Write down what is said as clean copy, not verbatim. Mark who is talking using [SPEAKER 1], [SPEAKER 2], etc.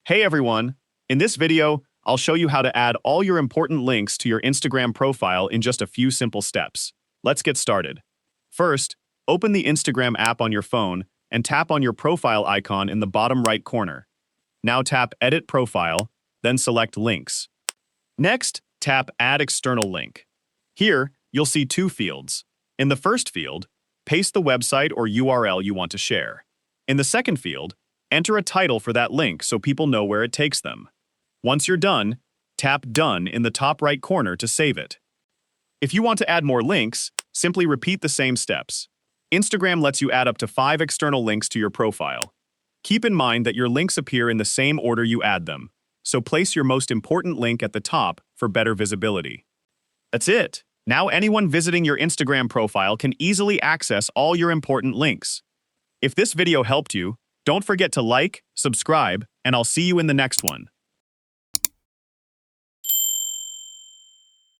[SPEAKER 1] Hey everyone! In this video, I'll show you how to add all your important links to your Instagram profile in just a few simple steps. Let's get started. First, open the Instagram app on your phone and tap on your profile icon in the bottom right corner. Now tap Edit Profile, then select Links. Next, tap Add External Link. Here, you'll see two fields. In the first field, paste the website or URL you want to share. In the second field, enter a title for that link so people know where it takes them. Once you're done, tap Done in the top right corner to save it. If you want to add more links, simply repeat the same steps. Instagram lets you add up to 5 external links to your profile. Keep in mind that your links appear in the same order you add them, so place your most important link at the top for better visibility. That's it! Now anyone visiting your Instagram profile can easily access all your important links. If this video helped you, don't forget to like, subscribe, and I'll see you in the next one.